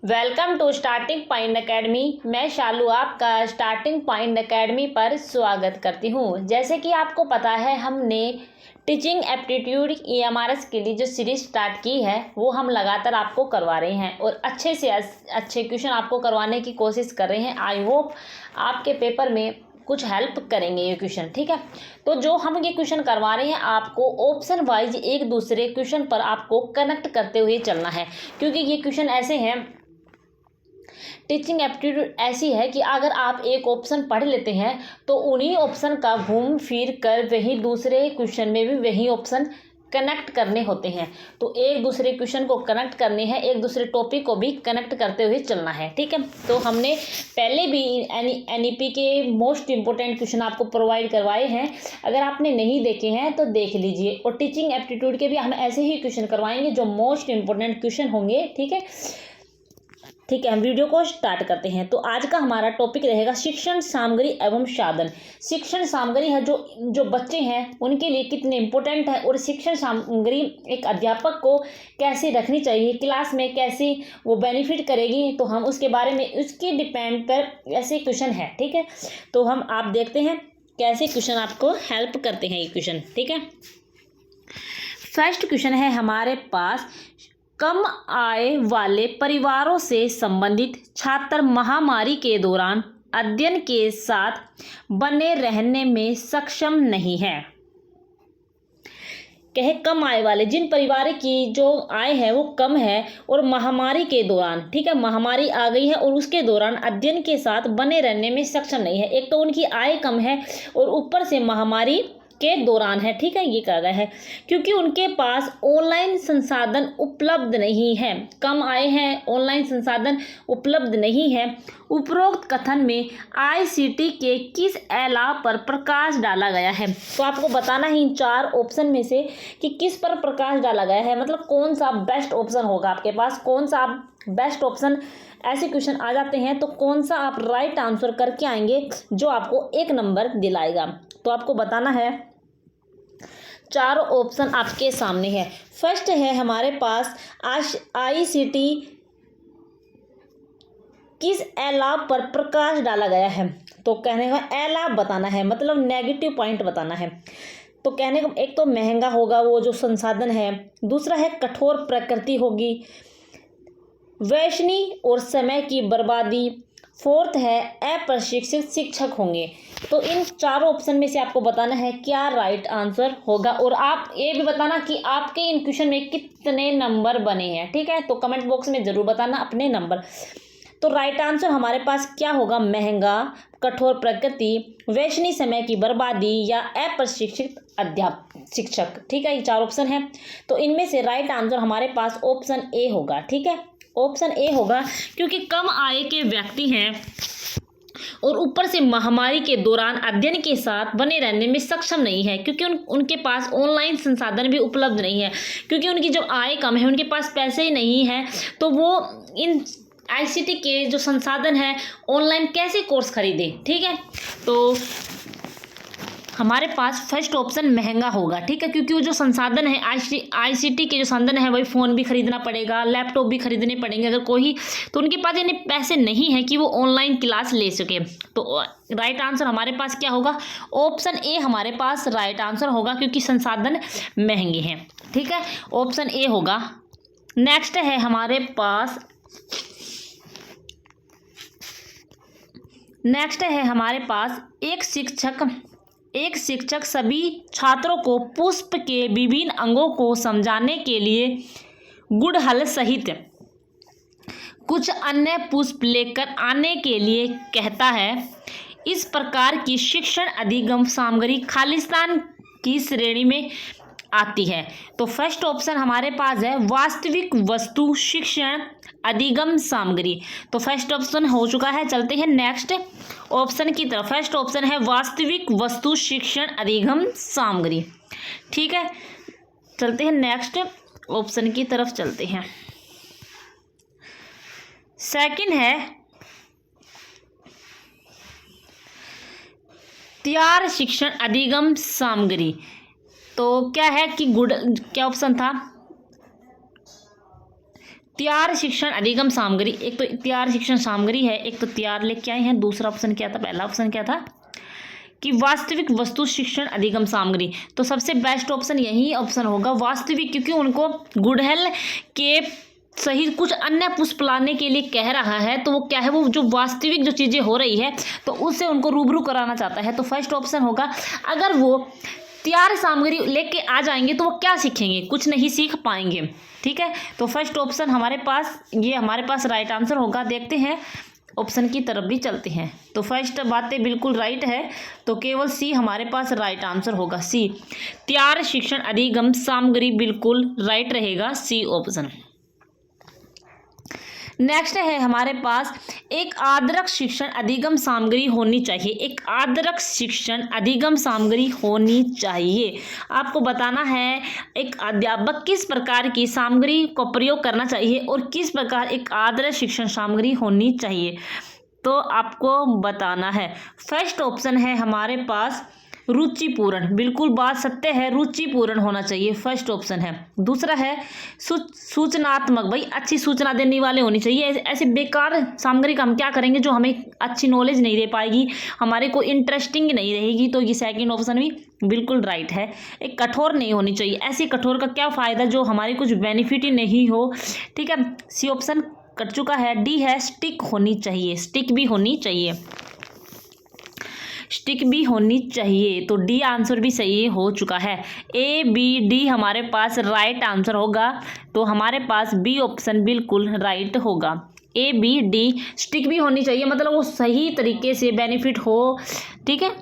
Welcome to starting point academy. मैं शालू आपका starting point academy पर स्वागत करती हूँ। जैसे कि आपको पता है, हमने टीचिंग एप्टीट्यूड EMRS के लिए जो सीरीज स्टार्ट की है वो हम लगातार आपको करवा रहे हैं और अच्छे से अच्छे क्वेश्चन आपको करवाने की कोशिश कर रहे हैं। आई होप आपके पेपर में कुछ हेल्प करेंगे ये क्वेश्चन, ठीक है। तो जो हम ये क्वेश्चन करवा रहे हैं, आपको ऑप्शन वाइज एक दूसरे क्वेश्चन पर आपको कनेक्ट करते हुए चलना है, क्योंकि ये क्वेश्चन ऐसे हैं, टीचिंग एप्टीट्यूड ऐसी है कि अगर आप एक ऑप्शन पढ़ लेते हैं तो उन्हीं ऑप्शन का घूम फिर कर वही दूसरे क्वेश्चन में भी वही ऑप्शन कनेक्ट करने होते हैं। तो एक दूसरे क्वेश्चन को कनेक्ट करने हैं, एक दूसरे टॉपिक को भी कनेक्ट करते हुए चलना है, ठीक है। तो हमने पहले भी NEP के मोस्ट इंपॉर्टेंट क्वेश्चन आपको प्रोवाइड करवाए हैं। अगर आपने नहीं देखे हैं तो देख लीजिए। और टीचिंग एप्टीट्यूड के भी हम ऐसे ही क्वेश्चन करवाएंगे जो मोस्ट इंपॉर्टेंट क्वेश्चन होंगे, ठीक है। हम वीडियो को स्टार्ट करते हैं। तो आज का हमारा टॉपिक रहेगा शिक्षण सामग्री एवं साधन। शिक्षण सामग्री है जो बच्चे हैं उनके लिए कितने इम्पोर्टेंट है, और शिक्षण सामग्री एक अध्यापक को कैसे रखनी चाहिए, क्लास में कैसे वो बेनिफिट करेगी, तो हम उसके बारे में उसके डिपेंड पर ऐसे क्वेश्चन है, ठीक है। तो हम आप देखते हैं कैसे क्वेश्चन आपको हेल्प करते हैं ये क्वेश्चन, ठीक है। फर्स्ट क्वेश्चन है हमारे पास, कम आय वाले परिवारों से संबंधित छात्र महामारी के दौरान अध्ययन के साथ बने रहने में सक्षम नहीं है। कहे कम आय वाले, जिन परिवार की जो आय है वो कम है और महामारी के दौरान, ठीक है, महामारी आ गई है और उसके दौरान अध्ययन के साथ बने रहने में सक्षम नहीं है। एक तो उनकी आय कम है और ऊपर से महामारी के दौरान है, ठीक है, ये कहा गया है, क्योंकि उनके पास ऑनलाइन संसाधन उपलब्ध नहीं है। कम आय है, ऑनलाइन संसाधन उपलब्ध नहीं है। उपरोक्त कथन में ICT के किस एलाव पर प्रकाश डाला गया है? तो आपको बताना है इन चार ऑप्शन में से कि किस पर प्रकाश डाला गया है, मतलब कौन सा बेस्ट ऑप्शन होगा आपके पास, कौन सा बेस्ट ऑप्शन। ऐसे क्वेश्चन आ जाते हैं तो कौन सा आप राइट आंसर करके आएंगे जो आपको 1 नंबर दिलाएगा। तो आपको बताना है, चारों ऑप्शन आपके सामने है। फर्स्ट है हमारे पास ICT किस एलाव पर प्रकाश डाला गया है। तो कहने का एलाव बताना है, मतलब नेगेटिव पॉइंट बताना है। तो कहने का एक तो महंगा होगा वो जो संसाधन है, दूसरा है कठोर प्रकृति होगी, वैश्नी और समय की बर्बादी, फोर्थ है अप्रशिक्षित शिक्षक होंगे। तो इन चारों ऑप्शन में से आपको बताना है क्या राइट आंसर होगा, और आप ये भी बताना कि आपके इन क्वेश्चन में कितने नंबर बने हैं, ठीक है। तो कमेंट बॉक्स में जरूर बताना अपने नंबर। तो राइट आंसर हमारे पास क्या होगा? महंगा, कठोर प्रकृति, वैश्नी समय की बर्बादी या अप्रशिक्षित शिक्षक, ठीक है। ये चार ऑप्शन है, तो इनमें से राइट आंसर हमारे पास ऑप्शन ए होगा, ठीक है। ऑप्शन ए होगा, क्योंकि कम आय के व्यक्ति हैं और ऊपर से महामारी के दौरान अध्ययन के साथ बने रहने में सक्षम नहीं है, क्योंकि उनके पास ऑनलाइन संसाधन भी उपलब्ध नहीं है, क्योंकि उनकी जो आय कम है, उनके पास पैसे ही नहीं है, तो वो इन ICT के जो संसाधन है ऑनलाइन कैसे कोर्स खरीदे, ठीक है। तो हमारे पास फर्स्ट ऑप्शन महंगा होगा, ठीक है, क्योंकि वो जो संसाधन है ICT के जो संसाधन है वही फ़ोन भी खरीदना पड़ेगा, लैपटॉप भी खरीदने पड़ेंगे अगर कोई, तो उनके पास यानी पैसे नहीं है कि वो ऑनलाइन क्लास ले सके। तो राइट आंसर हमारे पास क्या होगा? ऑप्शन ए हमारे पास राइट आंसर होगा, क्योंकि संसाधन महंगे हैं, ठीक है। ऑप्शन ए होगा। नेक्स्ट है हमारे पास एक शिक्षक सभी छात्रों को पुष्प के विभिन्न अंगों को समझाने के लिए गुड़हल सहित कुछ अन्य पुष्प लेकर आने के लिए कहता है। इस प्रकार की शिक्षण अधिगम सामग्री खालिस्तान की श्रेणी में आती है। तो फर्स्ट ऑप्शन हमारे पास है वास्तविक वस्तु शिक्षण अधिगम सामग्री। तो फर्स्ट ऑप्शन हो चुका है। चलते हैं नेक्स्ट ऑप्शन की तरफ। फर्स्ट ऑप्शन है वास्तविक वस्तु शिक्षण अधिगम सामग्री, ठीक है। चलते हैं नेक्स्ट ऑप्शन की तरफ चलते हैं। सेकंड है तैयार शिक्षण अधिगम सामग्री। तो क्या है कि क्या ऑप्शन था? तैयार शिक्षण अधिगम सामग्री, एक तो तैयार शिक्षण सामग्री है, एक तो तैयार लेके आए हैं, दूसरा ऑप्शन क्या था, पहला ऑप्शन क्या था कि वास्तविक वस्तु शिक्षण अधिगम सामग्री। तो सबसे बेस्ट ऑप्शन यही ऑप्शन होगा वास्तविक, क्योंकि उनको गुड़हल के सही कुछ अन्य पुष्प लाने के लिए कह रहा है, तो वो क्या है, वो जो वास्तविक जो चीज़ें हो रही है तो उससे उनको रूबरू कराना चाहता है। तो फर्स्ट ऑप्शन होगा। अगर वो तैयार सामग्री लेके आ जाएंगे तो वो क्या सीखेंगे, कुछ नहीं सीख पाएंगे। ठीक है, तो फर्स्ट ऑप्शन हमारे पास राइट आंसर होगा। देखते हैं ऑप्शन की तरफ भी चलते हैं। तो फर्स्ट बातें बिल्कुल राइट है, तो केवल सी हमारे पास राइट आंसर होगा, सी तैयार शिक्षण अधिगम सामग्री बिल्कुल राइट रहेगा, सी ऑप्शन। नेक्स्ट है हमारे पास एक आदर्श शिक्षण अधिगम सामग्री होनी चाहिए। एक आदर्श शिक्षण अधिगम सामग्री होनी चाहिए। आपको बताना है एक अध्यापक किस प्रकार की सामग्री को प्रयोग करना चाहिए और किस प्रकार एक आदर्श शिक्षण सामग्री होनी चाहिए, तो आपको बताना है। फर्स्ट ऑप्शन है हमारे पास रुचिपूर्ण, बिल्कुल बात सत्य है, रुचिपूर्ण होना चाहिए, फर्स्ट ऑप्शन है। दूसरा है सूचनात्मक, भाई अच्छी सूचना देने वाले होनी चाहिए। ऐसे बेकार सामग्री का हम क्या करेंगे जो हमें अच्छी नॉलेज नहीं दे पाएगी, हमारे को इंटरेस्टिंग नहीं रहेगी, तो ये सेकंड ऑप्शन भी बिल्कुल राइट है। एक कठोर नहीं होनी चाहिए, ऐसी कठोर का क्या फ़ायदा जो हमारे कुछ बेनिफिट ही नहीं हो। ठीक है, सी ऑप्शन कट चुका है। डी है स्टिक होनी चाहिए, स्टिक भी होनी चाहिए, स्टिक भी होनी चाहिए, तो डी आंसर भी सही हो चुका है। ए बी डी हमारे पास राइट आंसर होगा, तो हमारे पास बी ऑप्शन बिल्कुल राइट होगा। ए बी डी स्टिक भी होनी चाहिए, मतलब वो सही तरीके से बेनिफिट हो। ठीक है,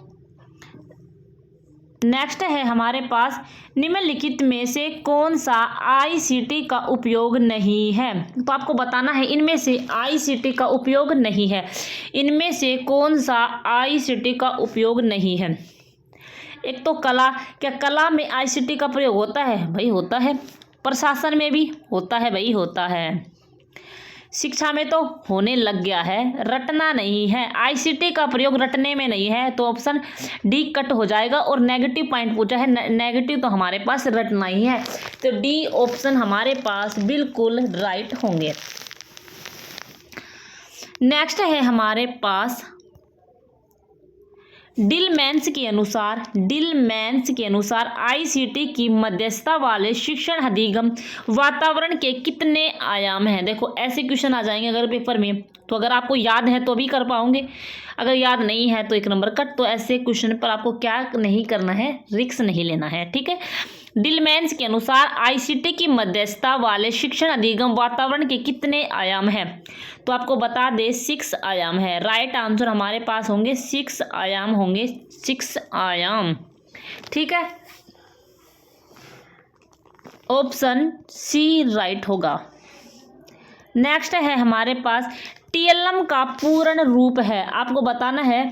नेक्स्ट है हमारे पास निम्नलिखित में से कौन सा आईसीटी का उपयोग नहीं है, तो आपको बताना है इनमें से आईसीटी का उपयोग नहीं है, इनमें से कौन सा आईसीटी का उपयोग नहीं है। एक तो कला, क्या कला में आईसीटी का प्रयोग होता है, भाई होता है। प्रशासन में भी होता है, भाई होता है। शिक्षा में तो होने लग गया है, रटना नहीं है, आईसीटी का प्रयोग रटने में नहीं है, तो ऑप्शन डी कट हो जाएगा। और नेगेटिव पॉइंट पूछा है, नेगेटिव तो हमारे पास रटना ही है, तो डी ऑप्शन हमारे पास बिल्कुल राइट होंगे। नेक्स्ट है हमारे पास डिलमैन्स के अनुसार आईसीटी की मध्यस्थता वाले शिक्षण अधिगम वातावरण के कितने आयाम हैं। देखो ऐसे क्वेश्चन आ जाएंगे अगर पेपर में, तो अगर आपको याद है तो भी कर पाओगे, अगर याद नहीं है तो एक नंबर कट। तो ऐसे क्वेश्चन पर आपको क्या नहीं करना है, रिस्क नहीं लेना है। ठीक है, डिलमैन्स के अनुसार आईसीटी की मध्यस्थता वाले शिक्षण अधिगम वातावरण के कितने आयाम हैं, तो आपको बता दे 6 आयाम है। राइट आंसर हमारे पास होंगे 6 आयाम होंगे, 6 आयाम। ठीक है, ऑप्शन सी राइट होगा। नेक्स्ट है हमारे पास टीएलएम का पूर्ण रूप है, आपको बताना है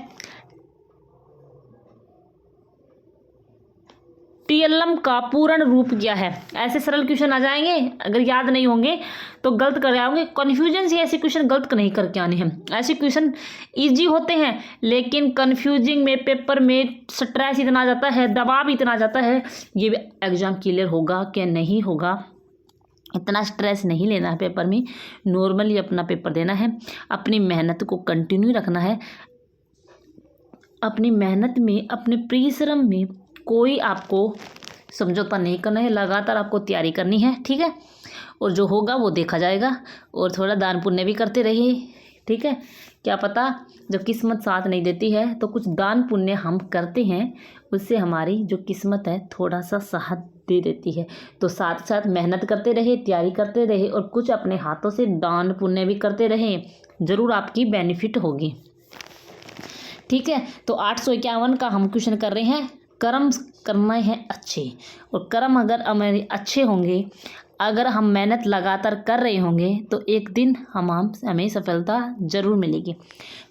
टीएलएम का पूर्ण रूप क्या है। ऐसे सरल क्वेश्चन आ जाएंगे, अगर याद नहीं होंगे तो गलत कर जाओगे, कन्फ्यूजन से ऐसे क्वेश्चन गलत नहीं करके आने हैं। ऐसे क्वेश्चन इजी होते हैं लेकिन कन्फ्यूजिंग में, पेपर में स्ट्रेस इतना आ जाता है, दबाव इतना आ जाता है, ये एग्जाम क्लियर होगा क्या नहीं होगा, इतना स्ट्रेस नहीं लेना है पेपर में, नॉर्मली अपना पेपर देना है, अपनी मेहनत को कंटिन्यू रखना है, अपनी मेहनत में, अपने परिश्रम में कोई आपको समझौता नहीं करना है, लगातार आपको तैयारी करनी है। ठीक है, और जो होगा वो देखा जाएगा, और थोड़ा दान पुण्य भी करते रहिए। ठीक है, क्या पता जब किस्मत साथ नहीं देती है तो कुछ दान पुण्य हम करते हैं, उससे हमारी जो किस्मत है थोड़ा सा साथ दे देती है। तो साथ साथ मेहनत करते रहे, तैयारी करते रहे, और कुछ अपने हाथों से दान पुण्य भी करते रहे, ज़रूर आपकी बेनिफिट होगी। ठीक है, तो 851 का हम क्वेश्चन कर रहे हैं, कर्म करना है अच्छे, और कर्म अगर हमारे अच्छे होंगे, अगर हम मेहनत लगातार कर रहे होंगे तो एक दिन हमें सफलता ज़रूर मिलेगी।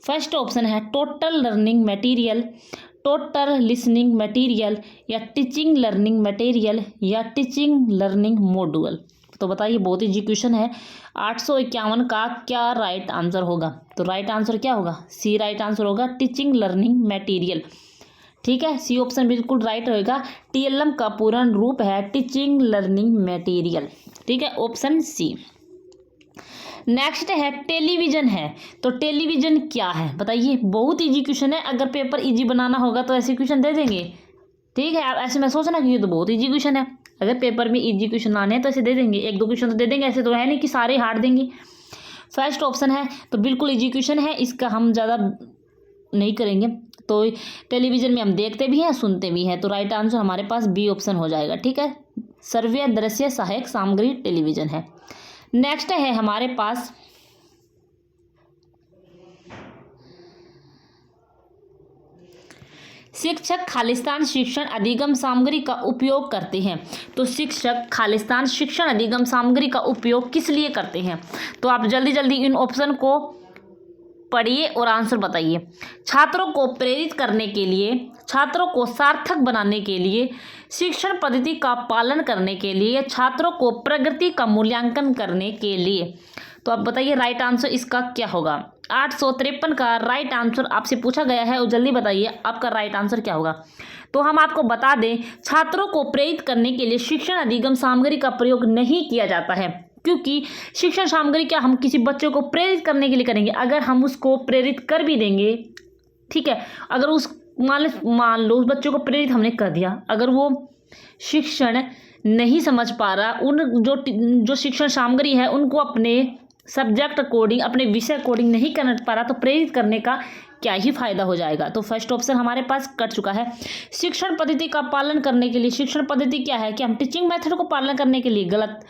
फर्स्ट ऑप्शन है total learning material, total listening material, या टीचिंग लर्निंग मटेरियल, या टीचिंग लर्निंग मॉड्यूल। तो बताइए, बहुत ही क्वेश्चन है। 851 का क्या राइट आंसर होगा, तो राइट आंसर क्या होगा, सी राइट आंसर होगा, टीचिंग लर्निंग मटेरियल। ठीक है, सी ऑप्शन बिल्कुल राइट होएगा। टीएलएम का पूर्ण रूप है टीचिंग लर्निंग मटेरियल। ठीक है, ऑप्शन सी। नेक्स्ट है टेलीविज़न है, तो टेलीविज़न क्या है बताइए। बहुत इजी क्वेश्चन है, अगर पेपर इजी बनाना होगा तो ऐसे क्वेश्चन दे देंगे, ठीक है। आप ऐसे में सोचना कि ये तो बहुत इजी क्वेश्चन है, अगर पेपर में इजी क्वेश्चन आने हैं तो ऐसे दे देंगे, एक दो क्वेश्चन तो दे देंगे, ऐसे तो है नहीं कि सारे हार्ड देंगे। फर्स्ट ऑप्शन है तो बिल्कुल इजी क्वेश्चन है, इसका हम ज़्यादा नहीं करेंगे। तो टेलीविज़न में हम देखते भी हैं सुनते भी हैं, तो राइट आंसर हमारे पास बी ऑप्शन हो जाएगा, ठीक है। श्रव्य दृश्य सहायक सामग्री टेलीविज़न है। नेक्स्ट है हमारे पास शिक्षक खालिस्तान शिक्षण अधिगम सामग्री का उपयोग करते हैं। तो शिक्षक खालिस्तान शिक्षण अधिगम सामग्री का उपयोग किस लिए करते हैं, तो आप जल्दी जल्दी इन ऑप्शन को पढ़िए और आंसर बताइए। छात्रों को प्रेरित करने के लिए, छात्रों को सार्थक बनाने के लिए, शिक्षण पद्धति का पालन करने के लिए, छात्रों को प्रगति का मूल्यांकन करने के लिए। तो आप बताइए राइट आंसर इसका क्या होगा। 853 का राइट आंसर आपसे पूछा गया है और जल्दी बताइए आपका राइट आंसर क्या होगा। तो हम आपको बता दें, छात्रों को प्रेरित करने के लिए शिक्षण अधिगम सामग्री का प्रयोग नहीं किया जाता है, क्योंकि शिक्षण सामग्री क्या हम किसी बच्चे को प्रेरित करने के लिए करेंगे। अगर हम उसको प्रेरित कर भी देंगे, ठीक है, अगर उस मान लो उस बच्चे को प्रेरित हमने कर दिया, अगर वो शिक्षण नहीं समझ पा रहा, उन जो शिक्षण सामग्री है उनको अपने सब्जेक्ट अकॉर्डिंग, अपने विषय अकॉर्डिंग नहीं कर पा रहा, तो प्रेरित करने का क्या ही फायदा हो जाएगा। तो फर्स्ट ऑप्शन हमारे पास कट चुका है। शिक्षण पद्धति का पालन करने के लिए, शिक्षण पद्धति क्या है कि हम टीचिंग मेथड को पालन करने के लिए, गलत।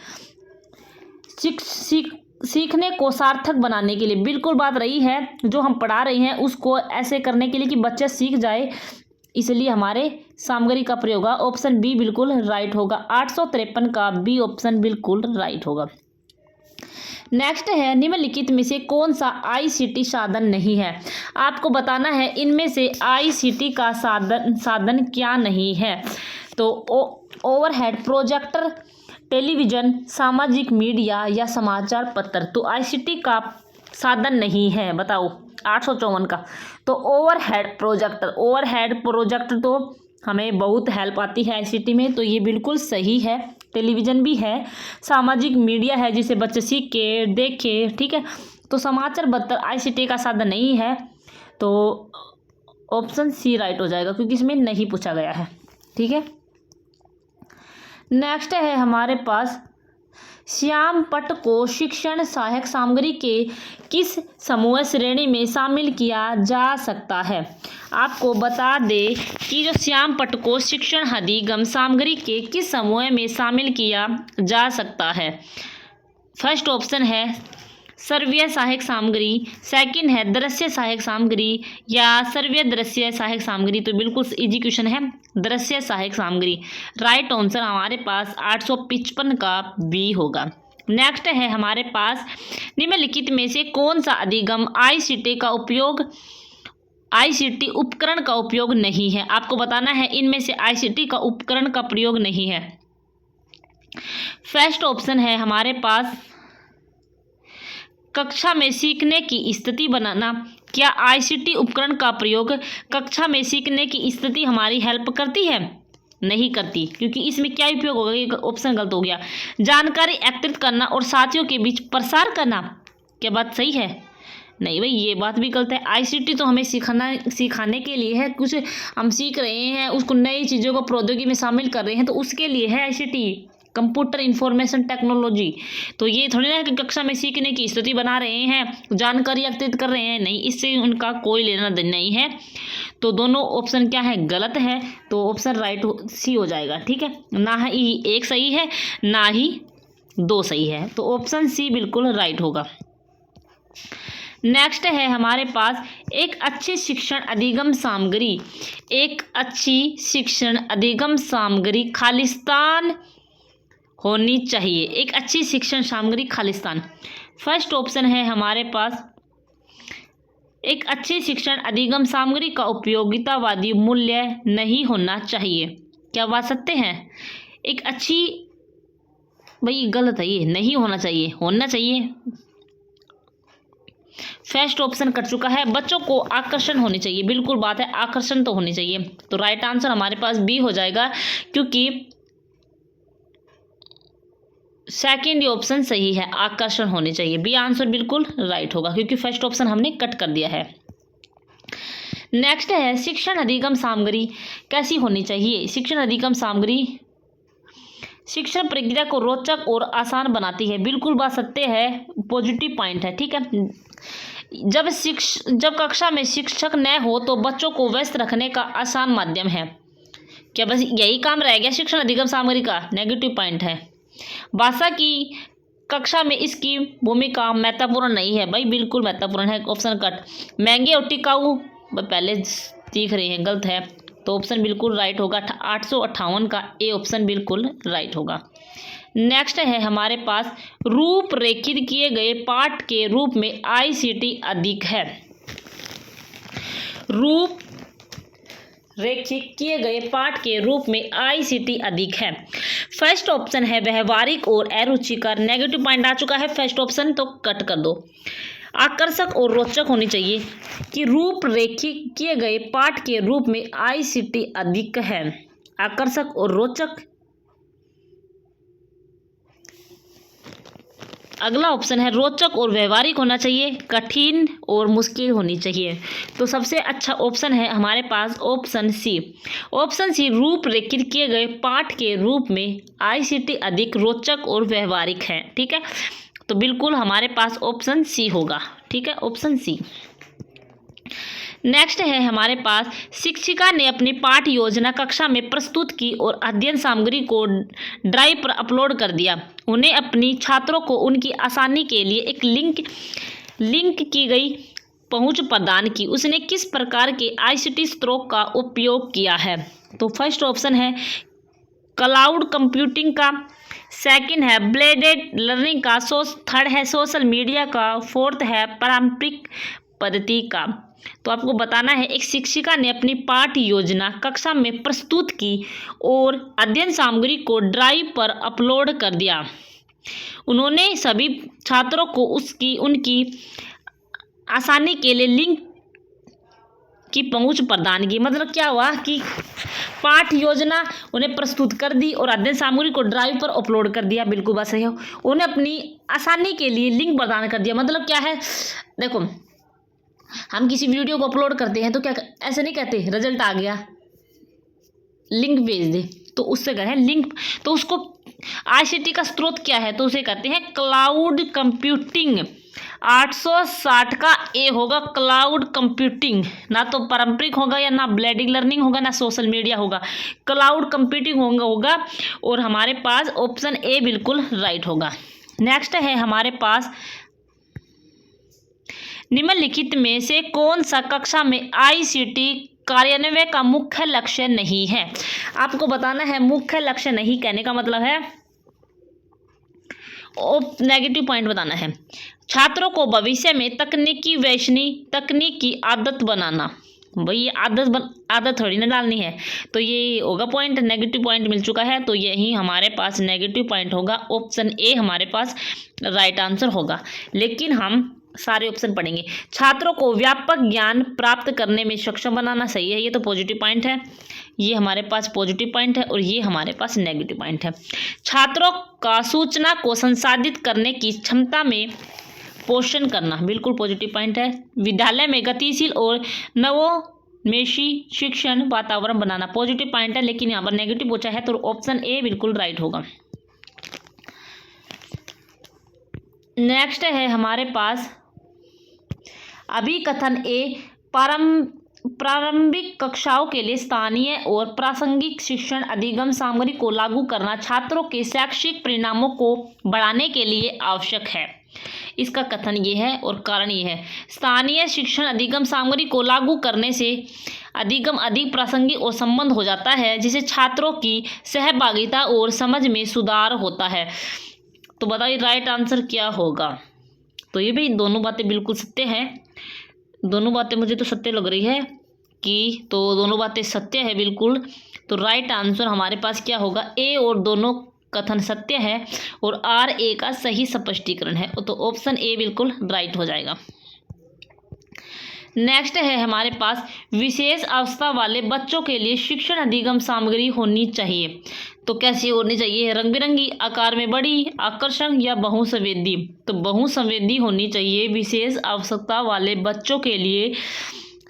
सीखने को सार्थक बनाने के लिए, बिल्कुल बात रही है, जो हम पढ़ा रहे हैं उसको ऐसे करने के लिए कि बच्चा सीख जाए, इसलिए हमारे सामग्री का प्रयोग होगा। ऑप्शन बी बिल्कुल राइट होगा। 853 का बी ऑप्शन बिल्कुल राइट होगा। नेक्स्ट है निम्नलिखित में से कौन सा आईसीटी साधन नहीं है। आपको बताना है इनमें से आईसीटी का साधन क्या नहीं है। तो ओवरहेड प्रोजेक्टर, टेलीविज़न, सामाजिक मीडिया या समाचार पत्र। तो आईसीटी का साधन नहीं है, बताओ 854 का। तो ओवरहेड प्रोजेक्टर तो हमें बहुत हेल्प आती है आईसीटी में, तो ये बिल्कुल सही है। टेलीविज़न भी है, सामाजिक मीडिया है जिसे बच्चे सीख के देखे, ठीक है। तो समाचार पत्र आईसीटी का साधन नहीं है, तो ऑप्शन सी राइट हो जाएगा, क्योंकि इसमें नहीं पूछा गया है, ठीक है। नेक्स्ट है हमारे पास श्याम पट्ट को शिक्षण सहायक सामग्री के किस समूह श्रेणी में शामिल किया जा सकता है। आपको बता दें कि जो श्याम पट्ट को शिक्षण अधिगम सामग्री के किस समूह में शामिल किया जा सकता है। फर्स्ट ऑप्शन है श्रव्य सहायक सामग्री, सेकंड है दृश्य सहायक सामग्री या श्रव्य दृश्य सहायक सामग्री। तो बिल्कुल इजी क्वेश्चन है, दृश्य सहायक सामग्री। राइट आंसर हमारे पास 855 का बी होगा। नेक्स्ट है हमारे पास निम्नलिखित में से कौन सा अधिगम आईसीटी उपकरण का उपयोग नहीं है। आपको बताना है इनमें से आईसीटी का उपकरण का प्रयोग नहीं है। फर्स्ट ऑप्शन है हमारे पास कक्षा में सीखने की स्थिति बनाना। क्या आईसीटी उपकरण का प्रयोग कक्षा में सीखने की स्थिति हमारी हेल्प करती है? नहीं करती, क्योंकि इसमें क्या उपयोग होगा, ये ऑप्शन गलत हो गया। जानकारी एकत्रित करना और साथियों के बीच प्रसार करना, क्या बात सही है? नहीं भाई, ये बात भी गलत है। आईसीटी तो हमें सिखाने के लिए है, कुछ हम सीख रहे हैं, उसको नई चीज़ों को प्रौद्योगिकी में शामिल कर रहे हैं, तो उसके लिए है आईसीटी, कंप्यूटर इंफॉर्मेशन टेक्नोलॉजी। तो ये थोड़ी ना कि कक्षा में सीखने की स्थिति बना रहे हैं, जानकारी एकत्रित कर रहे हैं, नहीं, इससे उनका कोई लेना देना नहीं है। तो दोनों ऑप्शन क्या है, गलत है। तो ऑप्शन राइट सी हो जाएगा, ठीक है। ना ही एक सही है ना ही दो सही है, तो ऑप्शन सी बिल्कुल राइट होगा। नेक्स्ट है हमारे पास एक अच्छी शिक्षण अधिगम सामग्री खालिस्तान होनी चाहिए। एक अच्छी शिक्षण सामग्री खालिस्तान। फर्स्ट ऑप्शन है हमारे पास एक अच्छी शिक्षण अधिगम सामग्री का उपयोगितावादी मूल्य नहीं होना चाहिए। क्या बात सकते हैं? एक अच्छी, भाई गलत है, ये नहीं होना चाहिए, होना चाहिए। फर्स्ट ऑप्शन कट चुका है। बच्चों को आकर्षण होनी चाहिए, बिल्कुल बात है, आकर्षण तो होनी चाहिए। तो राइट आंसर हमारे पास बी हो जाएगा, क्योंकि सेकंड ऑप्शन सही है, आकर्षण होने चाहिए। बी आंसर बिल्कुल राइट होगा, क्योंकि फर्स्ट ऑप्शन हमने कट कर दिया है। नेक्स्ट है शिक्षण अधिगम सामग्री कैसी होनी चाहिए। शिक्षण अधिगम सामग्री शिक्षण प्रक्रिया को रोचक और आसान बनाती है। बिल्कुल बात सत्य है, पॉजिटिव पॉइंट है। ठीक है, जब कक्षा में शिक्षक न हो तो बच्चों को व्यस्त रखने का आसान माध्यम है। क्या बस यही काम रह गया शिक्षण अधिगम सामग्री का? नेगेटिव पॉइंट है। भाषा की कक्षा में इसकी भूमिका महत्वपूर्ण नहीं है। भाई बिल्कुल महत्वपूर्ण है, ऑप्शन कट। महंगे और टिकाऊ पहले सीख रहे हैं, गलत है, तो ऑप्शन बिल्कुल राइट होगा। 858 का ए ऑप्शन बिल्कुल राइट होगा। नेक्स्ट है हमारे पास रूपरेखित किए गए पाठ के रूप में आईसीटी अधिक है। रूप रेखित किए गए पाठ के रूप में आईसीटी अधिक है। फर्स्ट ऑप्शन है व्यवहारिक और अरुचिकर। नेगेटिव पॉइंट आ चुका है फर्स्ट ऑप्शन, तो कट कर दो। आकर्षक और रोचक होनी चाहिए कि रूपरेखित किए गए पाठ के रूप में आईसीटी अधिक है। आकर्षक और रोचक। अगला ऑप्शन है रोचक और व्यवहारिक होना चाहिए, कठिन और मुश्किल होनी चाहिए। तो सबसे अच्छा ऑप्शन है हमारे पास ऑप्शन सी। ऑप्शन सी रूपरेखित किए गए पाठ के रूप में आईसीटी अधिक रोचक और व्यवहारिक है। ठीक है, तो बिल्कुल हमारे पास ऑप्शन सी होगा। ठीक है, ऑप्शन सी। नेक्स्ट है हमारे पास शिक्षिका ने अपनी पाठ योजना कक्षा में प्रस्तुत की और अध्ययन सामग्री को ड्राइव पर अपलोड कर दिया। उन्हें अपनी छात्रों को उनकी आसानी के लिए एक लिंक की गई पहुंच प्रदान की। उसने किस प्रकार के आईसीटी स्रोत का उपयोग किया है? तो फर्स्ट ऑप्शन है क्लाउड कंप्यूटिंग का, सेकंड है ब्लेडेड लर्निंग का, थर्ड है सोशल मीडिया का, फोर्थ है पारंपरिक पद्धति का। तो आपको बताना है एक शिक्षिका ने अपनी पाठ योजना कक्षा में प्रस्तुत की और अध्ययन सामग्री को ड्राइव पर अपलोड कर दिया। उन्होंने सभी छात्रों को उनकी आसानी के लिए लिंक की पहुंच प्रदान की। मतलब क्या हुआ कि पाठ योजना उन्हें प्रस्तुत कर दी और अध्ययन सामग्री को ड्राइव पर अपलोड कर दिया। बिल्कुल बात सही हो, उन्हें अपनी आसानी के लिए लिंक प्रदान कर दिया। मतलब क्या है, देखो हम किसी वीडियो को अपलोड करते हैं तो क्या ऐसे नहीं कहते रिजल्ट आ गया लिंक भेज दे, तो उससे कहें लिंक, तो उसको आईसीटी का स्रोत क्या है? तो उसे कहते हैं क्लाउड कंप्यूटिंग। 860 का ए होगा क्लाउड कंप्यूटिंग। ना तो पारंपरिक होगा या ना ब्लेडिंग लर्निंग होगा ना सोशल मीडिया होगा, क्लाउड कंप्यूटिंग होगा और हमारे पास ऑप्शन ए बिल्कुल राइट होगा। नेक्स्ट है हमारे पास निम्नलिखित में से कौन सा कक्षा में आईसीटी कार्यान्वयन का मुख्य लक्ष्य नहीं है? आपको बताना है मुख्य लक्ष्य नहीं कहने का मतलब है नेगेटिव पॉइंट बताना है। छात्रों को भविष्य में तकनीक की आदत बनाना। भाई ये आदत थोड़ी ना डालनी है, तो ये होगा पॉइंट। नेगेटिव पॉइंट मिल चुका है, तो यही हमारे पास नेगेटिव पॉइंट होगा। ऑप्शन ए हमारे पास राइट आंसर होगा। लेकिन हम सारे ऑप्शन पढ़ेंगे। छात्रों को व्यापक ज्ञान प्राप्त करने में सक्षम बनाना, सही है, ये तो पॉजिटिव पॉइंट है। ये हमारे पास पॉजिटिव पॉइंट है और ये हमारे पास नेगेटिव पॉइंट है। छात्रों का सूचना को संसाधित करने की क्षमता में पोषण करना, बिल्कुल पॉजिटिव पॉइंट है। विद्यालय में गतिशील और नवोन्मेषी शिक्षण वातावरण बनाना, पॉजिटिव पॉइंट है, लेकिन यहाँ पर नेगेटिव पूछा है तो ऑप्शन ए बिल्कुल राइट होगा। नेक्स्ट है हमारे पास अभिकथन ए प्रारंभिक कक्षाओं के लिए स्थानीय और प्रासंगिक शिक्षण अधिगम सामग्री को लागू करना छात्रों के शैक्षिक परिणामों को बढ़ाने के लिए आवश्यक है। इसका कथन ये है और कारण ये है, स्थानीय शिक्षण अधिगम सामग्री को लागू करने से अधिगम अधिक प्रासंगिक और संबंध हो जाता है, जिससे छात्रों की सहभागिता और समझ में सुधार होता है। तो बताइए राइट आंसर क्या होगा? तो ये भी दोनों बातें बिल्कुल सत्य हैं। दोनों बातें मुझे तो सत्य लग रही है कि, तो दोनों बातें सत्य है बिल्कुल। तो राइट आंसर हमारे पास क्या होगा? ए और दोनों कथन सत्य है और आर ए का सही स्पष्टीकरण है, तो ऑप्शन ए बिल्कुल राइट हो जाएगा। नेक्स्ट है हमारे पास विशेष अवस्था वाले बच्चों के लिए शिक्षण अधिगम सामग्री होनी चाहिए। तो कैसी होनी चाहिए? रंग बिरंगी, आकार में बड़ी, आकर्षक या बहुसंवेदी? तो बहुसंवेदी होनी चाहिए। विशेष आवश्यकता वाले बच्चों के लिए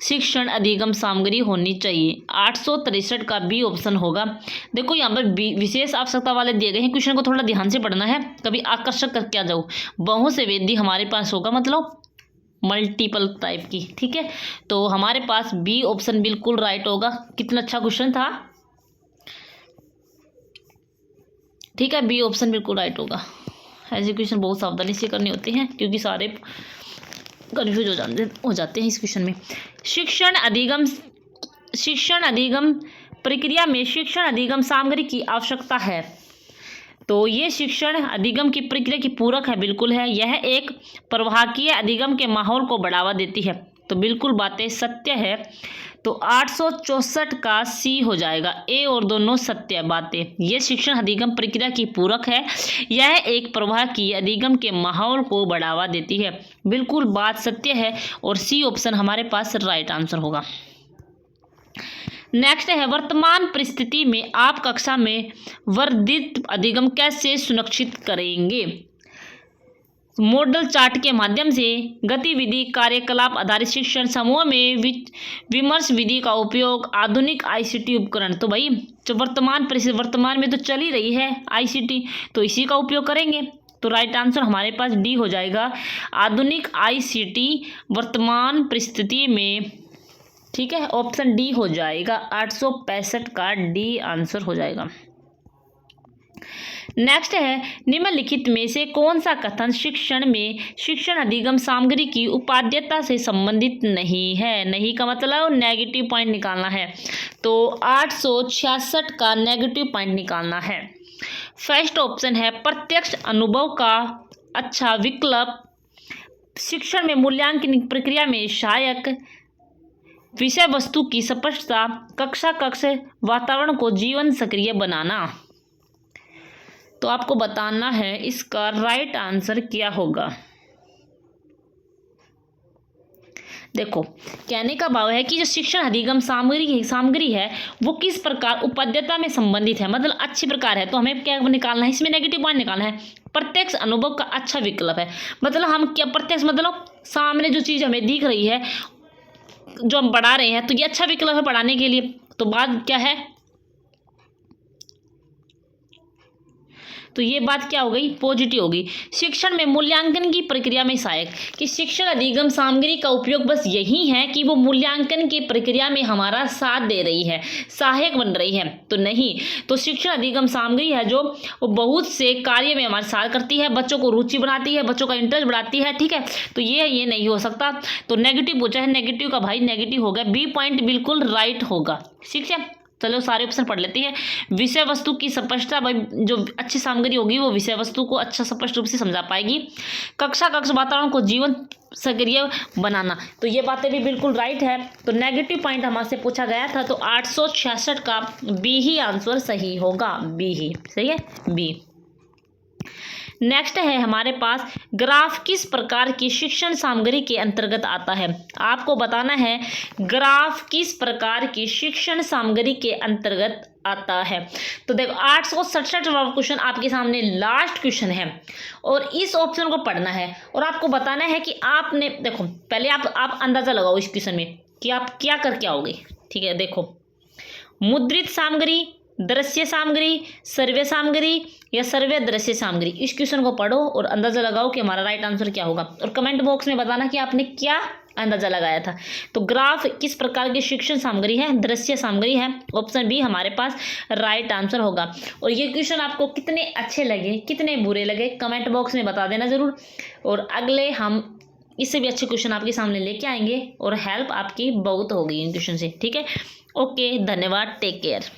शिक्षण अधिगम सामग्री होनी चाहिए। 863 का बी ऑप्शन होगा। देखो यहाँ पर विशेष आवश्यकता वाले दिए गए हैं, क्वेश्चन को थोड़ा ध्यान से पढ़ना है, कभी आकर्षक करके आ जाओ। बहुसंवेदी हमारे पास होगा, मतलब मल्टीपल टाइप की, ठीक है। तो हमारे पास बी ऑप्शन बिल्कुल राइट होगा। कितना अच्छा क्वेश्चन था, ठीक है, बी ऑप्शन बिल्कुल राइट होगा। ऐसे क्वेश्चन बहुत सावधानी से करने होते हैं क्योंकि सारे कन्फ्यूज हो जाते हैं इस क्वेश्चन में। शिक्षण अधिगम प्रक्रिया में शिक्षण अधिगम सामग्री की आवश्यकता है। तो ये शिक्षण अधिगम की प्रक्रिया की पूरक है, बिल्कुल है। यह एक प्रवाहकीय अधिगम के माहौल को बढ़ावा देती है। तो बिल्कुल बातें सत्य है। तो 864 का सी हो जाएगा, ए और दोनों सत्य बातें। ये शिक्षण अधिगम प्रक्रिया की पूरक है। यह एक प्रवाहकीय अधिगम के माहौल को बढ़ावा देती है। बिल्कुल बात सत्य है और सी ऑप्शन हमारे पास राइट आंसर होगा। नेक्स्ट है वर्तमान परिस्थिति में आप कक्षा में वर्धित अधिगम कैसे सुनिश्चित करेंगे? मॉडल चार्ट के माध्यम से, गतिविधि कार्यकलाप आधारित शिक्षण, समूह में विमर्श विधि का उपयोग, आधुनिक आईसीटी उपकरण। तो भाई जो वर्तमान में तो चल ही रही है आईसीटी, तो इसी का उपयोग करेंगे। तो राइट आंसर हमारे पास डी हो जाएगा, आधुनिक आईसीटी वर्तमान परिस्थिति में, ठीक है, ऑप्शन डी हो जाएगा। 865 का डी आंसर हो जाएगा। नेक्स्ट है निम्नलिखित में से कौन सा कथन शिक्षण में शिक्षण अधिगम सामग्री की उपादेयता से संबंधित नहीं है? नहीं का मतलब नेगेटिव पॉइंट निकालना है। तो 866 का नेगेटिव पॉइंट निकालना है। फर्स्ट ऑप्शन है प्रत्यक्ष अनुभव का अच्छा विकल्प शिक्षण में मूल्यांकन प्रक्रिया में सहायक, विषय वस्तु की स्पष्टता, कक्षा वातावरण को जीवन सक्रिय बनाना। तो आपको बताना है इसका राइट आंसर क्या होगा। देखो कहने का भाव है कि जो शिक्षण अधिगम सामग्री है वो किस प्रकार उपादेयता में संबंधित है, मतलब अच्छी प्रकार है। तो हमें क्या निकालना है, इसमें नेगेटिव पॉइंट निकालना है। प्रत्यक्ष अनुभव का अच्छा विकल्प है, मतलब हम क्या, प्रत्यक्ष मतलब सामने जो चीज़ हमें दिख रही है जो हम पढ़ा रहे हैं, तो ये अच्छा विकल्प है पढ़ाने के लिए। तो बात क्या है, तो ये बात क्या हो गई, पॉजिटिव होगी। शिक्षण में मूल्यांकन की प्रक्रिया में सहायक, कि शिक्षण अधिगम सामग्री का उपयोग बस यही है कि वो मूल्यांकन की प्रक्रिया में हमारा साथ दे रही है, सहायक बन रही है, तो नहीं। तो शिक्षण अधिगम सामग्री है जो वो बहुत से कार्य में हमारे साथ करती है, बच्चों को रुचि बनाती है, बच्चों का इंटरेस्ट बढ़ाती है, ठीक है। तो ये नहीं हो सकता। तो नेगेटिव पूछा है, नेगेटिव का भाई नेगेटिव हो गया, बी पॉइंट बिल्कुल राइट होगा। ठीक है, चलो सारे ऑप्शन पढ़ लेते हैं। विषय वस्तु की स्पष्टता, भाई जो अच्छी सामग्री होगी वो विषय वस्तु को अच्छा स्पष्ट रूप से समझा पाएगी। कक्षा वातावरण को जीवन सक्रिय बनाना, तो ये बातें भी बिल्कुल राइट है। तो नेगेटिव पॉइंट हमसे पूछा गया था, तो 866 का बी ही आंसर सही होगा, बी ही सही है, बी। नेक्स्ट है हमारे पास ग्राफ किस प्रकार की शिक्षण सामग्री के अंतर्गत आता है? आपको बताना है ग्राफ किस प्रकार की शिक्षण सामग्री के अंतर्गत आता है। तो देखो 867 वाला क्वेश्चन आपके सामने लास्ट क्वेश्चन है और इस ऑप्शन को पढ़ना है और आपको बताना है कि आपने, देखो पहले आप अंदाजा लगाओ इस क्वेश्चन में कि आप क्या करके आओगे। ठीक है, देखो मुद्रित सामग्री, दृश्य सामग्री, सर्वे सामग्री या सर्वे दृश्य सामग्री, इस क्वेश्चन को पढ़ो और अंदाजा लगाओ कि हमारा राइट आंसर क्या होगा और कमेंट बॉक्स में बताना कि आपने क्या अंदाजा लगाया था। तो ग्राफ किस प्रकार की शिक्षण सामग्री है? दृश्य सामग्री है, ऑप्शन बी हमारे पास राइट आंसर होगा। और ये क्वेश्चन आपको कितने अच्छे लगे, कितने बुरे लगे, कमेंट बॉक्स में बता देना जरूर। और अगले हम इससे भी अच्छे क्वेश्चन आपके सामने लेके आएंगे और हेल्प आपकी बहुत होगी इन क्वेश्चन से। ठीक है, ओके, धन्यवाद, टेक केयर।